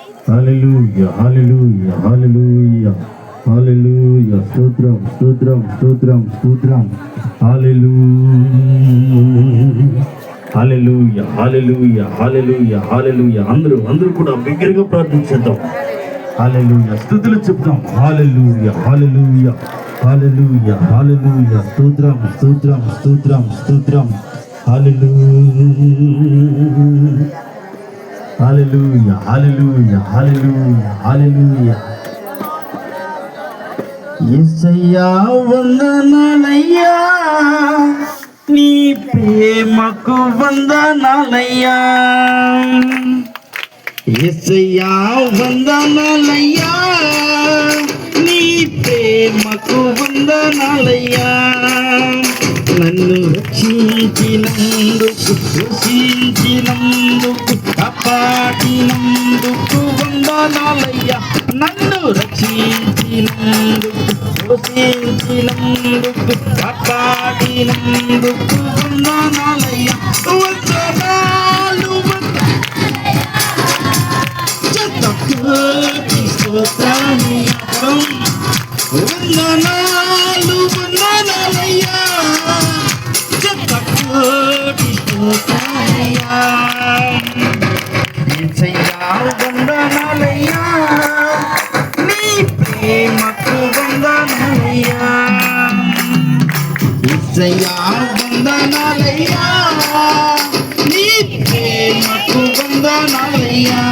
హల్లెలూయా హల్లెలూయా హల్లెలూయా హల్లెలూయా స్తోత్రం స్తోత్రం స్తోత్రం స్తోత్రం హల్లెలూయా హల్లెలూయా హల్లెలూయా హల్లెలూయా అందరూ కూడా బిగ్గరగా ప్రార్థించేద్దాం. హల్లెలూయా స్తుతులు చెప్తాం. హల్లెలూయా హల్లెలూయా హల్లెలూయా హల్లెలూయా స్తోత్రం స్తోత్రం స్తోత్రం స్తోత్రం హల్లెలూయా హల్లెలూయా హల్లెలూయా హల్లెలూయా. యేసయ్యా వందనాలయ్యా, నీ ప్రేమకు వందనాలయ్యా. యేసయ్యా వందనాలయ్యా, నీ ప్రేమకు వందనాలయ్యా. నన్ను రక్షించినందుకు పోషించినందుకు కాపాడినందుకు వందనాలయ్యా. నన్ను రక్షించినందుకు పోషించినందుకు కాపాడినందుకు వందనాలయ్యా. వందనాలు వందనాలు వందనాలయ్యా, కోటి స్తోత్రాలయ్యా. యేసయ్యా వందనాలయ్యా, నీ ప్రేమకు వందనాలయ్యా. యేసయ్యా వందనాలయ్యా, నీ ప్రేమకు వందనాలయ్యా.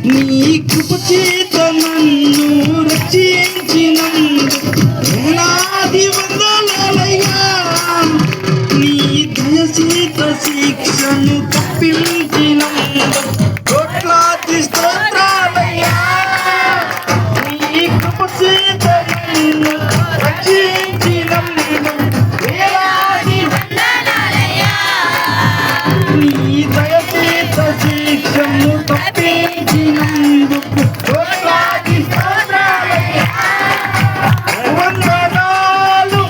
నీ కృప చేత నన్ను రక్షించినందుకు వేలాది వందనాలయ్యా. నీ దయ చేత శిక్షను తప్పించినందుకు కోట్లాది స్తోత్రాలయ్యా. నీ కృప చేత నన్ను రక్షించినందుకు వేలాది వందనాలయ్యా. నీ దయ చేత శిక్షను తప్పించినందుకు కోట్లాది స్తోత్రాలయ్యా. వందనాలు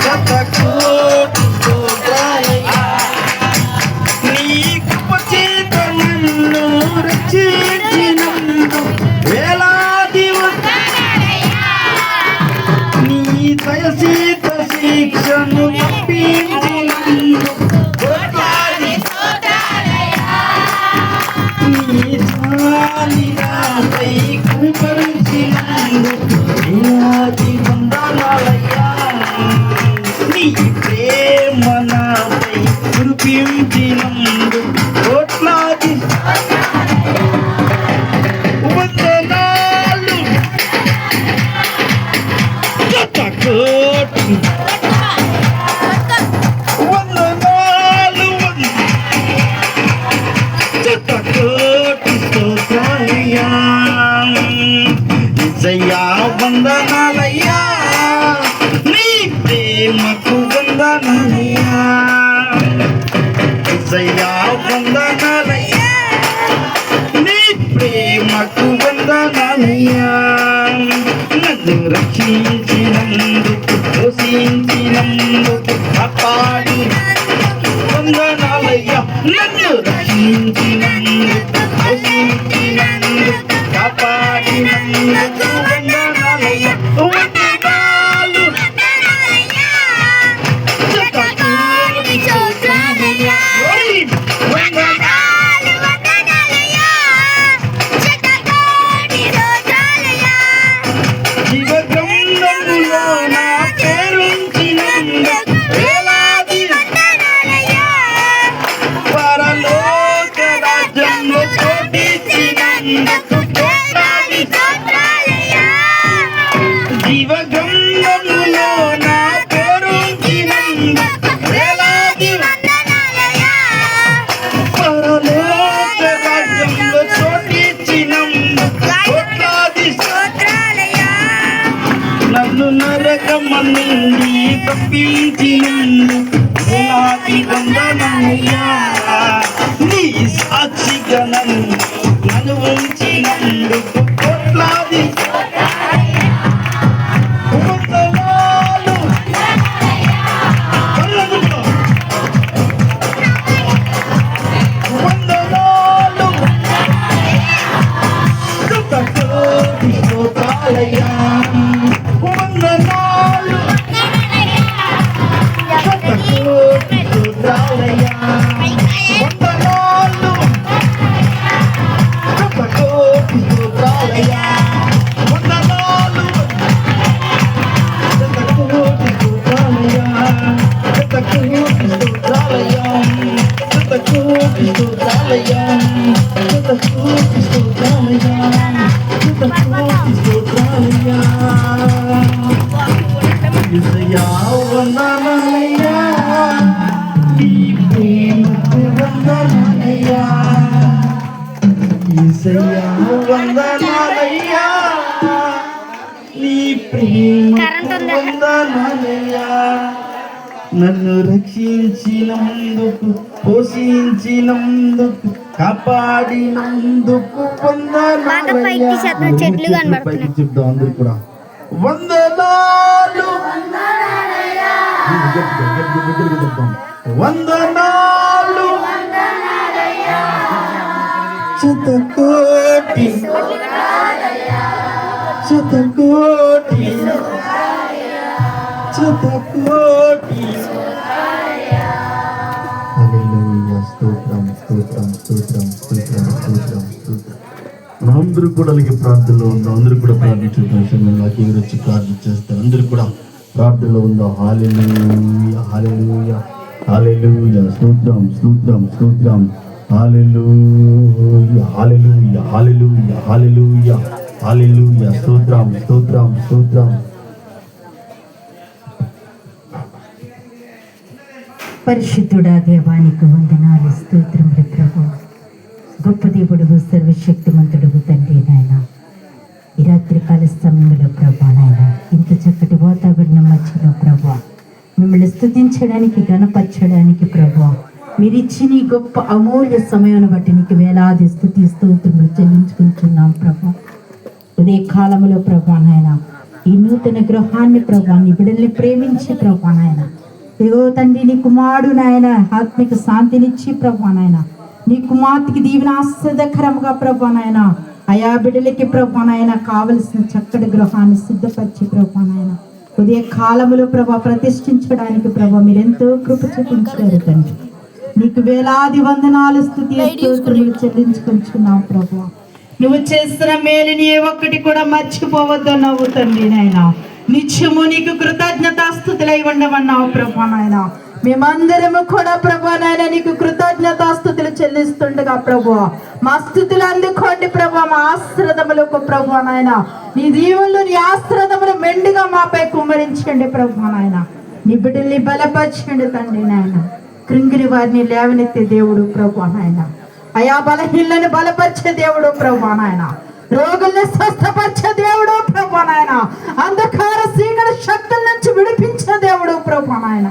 శతకోటి స్తోత్రాలయ్యా. నీ కృప చేత నన్ను రక్షించినందుకు వేలాది వందనాలయ్యా. నీ దయ చేత శిక్షను తప్పించినందుకు కోట్లాది స్తోత్రాలయ్యా. నీ జాలి నాపై కృపరిచినందుకు వేలాది వందనాలయ్యా. నీ ప్రేమ నాపై కురిపించినందుకు కోట్లాది వందనాలు శతకోటి వందనాలు శతకోటి స్తోత్రాలయ్యా. యేసయ్యా వందనాలయ్యా, నీ ప్రేమకు వందనాలయ్యా. యేసయ్యా వందనాలయ్యా, నీ ప్రేమకు వందనాలయ్యా. నన్ను రక్షించినందుకు పోషించినందుకు కాపాడి వందనాలయ్యా. నన్ను రక్షించినందుకు పోషించినందుకు కాపాడినందుకు వందనాలయ్యా. వందనాలు శతకోటి స్తోత్రాలయ్యా. జీవగ్రంథములో నా పేరుంచినందుకు వేలాది పరలోక రాజ్యంలో చోటిచ్చినందుకు కోట్లాది జీవగ్రంథములో నా పేరుంచినందుకు వేలాది పరలోక రాజ్యంలో చోటిచ్చినందుకు కోట్లాది నన్ను నరకము నుండి తప్పించినందుకు వేలాది వందనాలయ్యా. నీ సాక్షిగా నన్ను ఉంచినందుకు కోట్లాది స్తోత్రాలయ్యా వందనాలు శతకోటి స్తోత్రాలయ్యా వందనాలు శతకోటి స్తోత్రాలయ్యా వందనాలు శతకోటి స్తోత్రాలయ్యా శతకోటి స్తోత్రాలయ్యా శతకోటి స్తోత్రాలయ్యా శతకోటి స్తోత్రాలయ్యా శతకోటి స్తోత్రాలయ్యా యేసయ్యా వందనాలయ్యా నీ ప్రేమకు వందనాలయ్యా యేసయ్యా వందనాలయ్యా నీ ప్రేమకు వందనాలయ్యా నన్ను రక్షించినందుకు పోషించినందుకు కాపాడినందుకు వందనాలయ్యా పైకి చెప్దాం అందరూ కూడా వందనాలు వందనాలు శతకోటి శతకోటి శతకోటి హల్లెలూయా స్తోత్రం స్తోత్రం స్తోత్రం స్తోత్రం స్తోత్రం స్తోత్రం అందరూ కూడా అలాగే ప్రార్థనలో ఉందాం అందరూ కూడా ప్రార్థించుకుంటాం సమయంలోకి వచ్చి ప్రార్థన చేస్తారు అందరూ కూడా ప్రార్థనలో ఉందాం హల్లెలూయా హల్లెలూయా హల్లెలూయా స్తోత్రం స్తోత్రం స్తోత్రం హల్లెలూయా హల్లెలూయా హల్లెలూయా హల్లెలూయా హల్లెలూయా స్తోత్రం స్తోత్రం స్తోత్రం పరిశుద్ధుడా దేవానికి వందనాలు స్తోత్రములు ప్రభు గొప్ప దేవుడు సర్వశక్తిమంతుడు తండ్రి నాయన ఈ రాత్రి కాల సమయంలో ప్రభా నాయన ఇంత చక్కటి వాతావరణం మధ్యలో ప్రభా మిమ్మల్ని స్తుతించడానికి గణపరచడానికి ప్రభా మీరు ఇచ్చిన ఈ గొప్ప అమూల్య సమయాన్ని బట్టి నీకు వేలాది స్తుతి స్తోత్రములు చెల్లించుకుంటున్నాం ప్రభా ఉదయ కాలంలో ప్రభా నాయన ఈ నూతన గృహాన్ని ప్రభా నీ బిడ్డల్ని ప్రేమించి ప్రభా నాయన ఇగో తండ్రి నీ కుమారుడు నాయన ఆత్మిక శాంతినిచ్చి ప్రభా నాయన నీ కుమార్తెకి దీవెన ఆశ్చర్యకరంగా ప్రభా నాయన అయా బిడ్డలకి ప్రభా నాయన కావలసిన చక్కటి గృహాన్ని సిద్ధపరిచి ప్రభా నాయన ఉదయ కాలములో ప్రభా ప్రతిష్ఠించడానికి ప్రభా మీరెంతో కృప చూపించారు తండ్రి నీకు వేలాది వందనాలు స్తుతి స్తోత్రములు చెల్లించుకుంటున్నాం ప్రభా నువ్వు చేస్తున్న మేలుని ఏ ఒక్కటి కూడా మర్చిపోవద్దన్నావు తండ్రి నాయన నిత్యము నీకు కృతజ్ఞతాస్తుతులై ఉండమన్నావు ప్రభా నాయన మేమందరము కూడా ప్రభా నాయన నీకు కృతజ్ఞతాస్తుతులు చెల్లిస్తుండగా ప్రభా మా స్థుతులు అందుకోండి ప్రభా మా ఆశ్రదములకు ప్రభా నాయన నీ దీవులు నీ ఆశ్రదములు మెండుగా మాపై కుమ్మరించండి ప్రభా నాయన నీ బిడ్డల్ని బలపరచండి తండ్రి నాయన కృంగిరి వారిని లేవనెత్తే దేవుడు ప్రభా నాయన అయా బలహీనలను బలపరిచే దేవుడు ప్రభా నాయన రోగుల్ని స్వస్థపరిచే దేవుడు ప్రభా నాయన అంధకార చీకటి శక్తుల నుంచి విడిపించే దేవుడు ప్రభా నాయన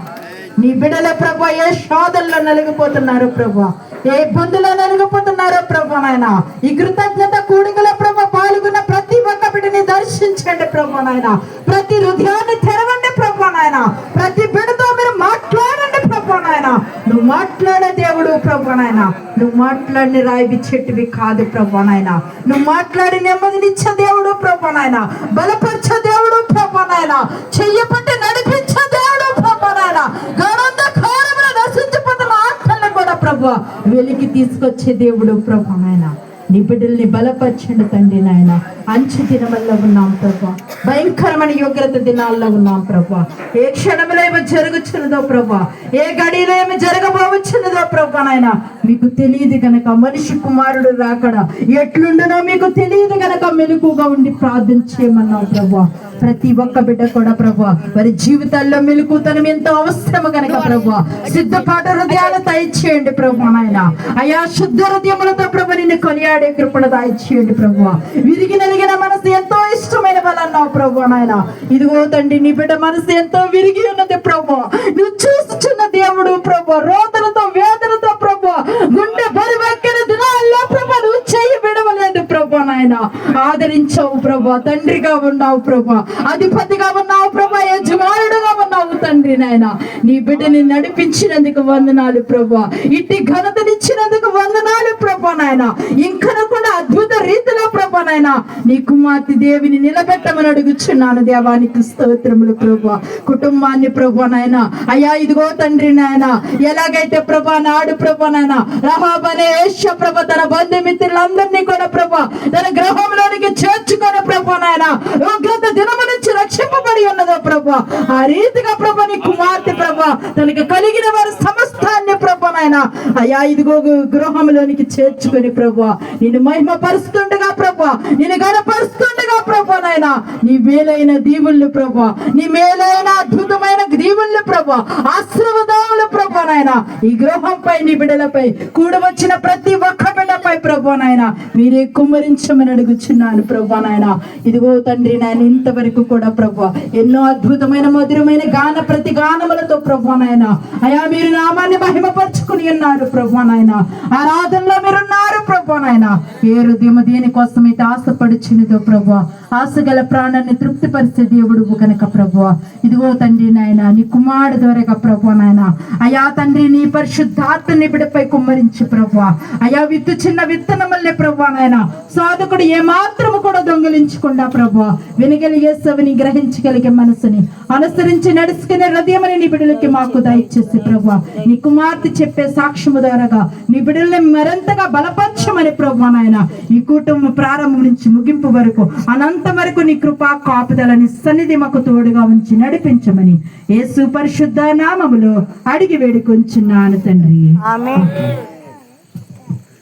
నీ బిడ్డల ప్రభా ఏ శోధనలో నలిగిపోతున్నారు ప్రభా ఏ ఇబ్బందులో నలిగిపోతున్నారో ప్రభా నాయన ఈ కృతజ్ఞత కూడికల ప్రభా పాల్గొన్న ప్రతి ఒక్క బిడ్డని దర్శించండి ప్రభా నాయన ప్రతి హృదయాన్ని తెరవండి ప్రభా నాయన ప్రతి బిడ్డతో మీరు మాట్లాడండి ప్రభా నాయన నువ్వు మాట్లాడే దేవుడు ప్రభా నాయన నువ్వు మాట్లాడిన రాయి చెట్టువి కాదు ప్రభా నాయన నువ్వు మాట్లాడి నెమ్మదినిచ్చే దేవుడు ప్రభా నాయన బలపరిచే దేవుడు ప్రభా నాయన చెయ్యపట్టి నడిపించే దేవుడు ప్రభా నాయన గణంధకారములో నశించిపోతున్న ఆత్మలను కూడా ప్రభా వెలికి తీసుకొచ్చే దేవుడు ప్రభా నాయన నీ బిడ్డల్ని బలపరచండి తండ్రి నాయన అంచు దినమల్లో ఉన్నాం ప్రభా భయంకరమైన యోగ్యత దినాల్లో ఉన్నాం ప్రభా ఏ క్షణంలో ఏమో జరుగుచున్నదో ప్రభా ఏ గడిలో ఏమో జరగబోవచ్చున్నదో ప్రభా నాయన మీకు తెలియదు గనక మనిషి కుమారుడు రాకడ ఎట్లుండునో మీకు తెలియదు గనక మెలకుగా ఉండి ప్రార్థన చేయమన్నావు ప్రభా ప్రతి ఒక్క బిడ్డ కూడా ప్రభా వారి జీవితాల్లో మెలకుతనం ఎంతో అవసరం గనక ప్రభా సిద్ధపాటు హృదయాలు దయచేయండి ప్రభా నాయన అయా శుద్ధ హృదయములతో ప్రభు నిన్ను కొనియాడే కృపణ దయచేయండి ప్రభా విరిగి నలిగిన మనసు ఎంతో ఇష్టమైన వాళ్ళన్నావు ప్రభా నాయన ఇదిగో తండ్రి నీ బిడ్డ మనసు ఎంతో విరిగి ఉన్నది ప్రభా నువ్వు చూస్తున్న దేవుడు ప్రభా రోదనతో వేదనతో ప్రభా గుండె బరువెక్కిన దినాల్లో ప్రభా నువ్వు చెయ్యి విడవలేదు ప్రభా నాయన ఆదరించావు ప్రభా తండ్రిగా ఉన్నావు ప్రభా అధిపతిగా ఉన్నావు ప్రభా యజమానుడుగా ఉన్నావు తండ్రి నాయన నీ బిడ్డని నడిపించినందుకు వందనాలు ప్రభా ఇట్టి ఘనతనిచ్చిన చేసినందుకు వందనాలు ప్రభా నాయన. ఇంకను కూడా అద్భుత రీతిలో ప్రభా నాయన నీ కుమార్తె దేవిని నిలబెట్టమని అడుగుచున్నాను దేవానికి స్తోత్రములు ప్రభా. కుటుంబాన్ని ప్రభా నాయన అయ్యా ఇదిగో తండ్రి నాయన ఎలాగైతే ప్రభా నాడు ప్రభా నాయన రహాబ్ అనే వేశ్య ప్రభ తన బంధుమిత్రులందరినీ కూడా ప్రభా తన గృహంలోనికి చేర్చుకొని ప్రభా నాయన ఉగ్రత దినము నుంచి రక్షింపబడి ఉన్నదో ప్రభా, ఆ రీతిగా ప్రభా నీ కుమార్తె ప్రభా తనకి కలిగిన వారి సమస్తాన్ని ప్రభా నాయన అయ్యా ఇదిగో గృహంలోనికి చేర్చుకొని ప్రభా నేను మహిమ పరుస్తుండగా ప్రభా నేను గణపరుస్తుండగా ప్రభా నాయన నీ మేలైన దీవుళ్ళు ప్రభా నీ మేలైన అద్భుతమైన దీవుళ్ళు ప్రభా ఆశీర్వాదాలు ప్రభా నాయన ఈ గృహంపై నీ బిడ్డలపై కూడి వచ్చిన ప్రతి ఒక్క బిడ్డపై ప్రభా నాయన మీరే కుమ్మరించమని అడుగుచున్నాను ప్రభా నాయన. ఇదిగో తండ్రి నాయన ఇంతవరకు కూడా ప్రభా ఎన్నో అద్భుతమైన మధురమైన గాన ప్రతి గానములతో ప్రభా నాయన అయా మీరు నామాన్ని మహిమపరుచుకుని ఉన్నారు ప్రభా నాయన. ఆరాధనలో మీరున్నారు ప్రభా నాయన. ఏ హృదయం దేనికోసమైతే ఆశపడుచున్నదో ప్రభా ఆశగల ప్రాణాన్ని తృప్తిపరిచే దేవుడు కనుక ప్రభా ఇదిగో తండ్రి నాయన నీ కుమారుడు ద్వారా ప్రభా నాయన అయా తండ్రి నీ పరిశుద్ధాత్మని బిడ్డపై కుమ్మరించి ప్రభా అయా చిన్న విత్తనమల్లే ప్రభా నాయన సాధకుడు ఏమాత్రము కూడా దొంగిలించకుండా ప్రభా వినగలిగే సవిని గ్రహించగలిగే మనసుని అనుసరించి నడుచుకునే హృదయమని నీ బిడ్డలకి మాకు దయచేసి ప్రభా నీ కుమార్తె చెప్పే సాక్ష్యము ద్వారాగా నీ బిడ్డల్ని మరింతగా బలపరచమని ప్రభా నాయన ఈ కుటుంబం ప్రారంభం నుంచి ముగింపు వరకు అనంత వరకు నీ కృపా కాపుదలని సన్నిధి మాకు తోడుగా ఉంచి నడిపించమని యేసు పరిశుద్ధ నామములో అడిగి వేడుకొంచున్నాను తండ్రి. ఆమేన్.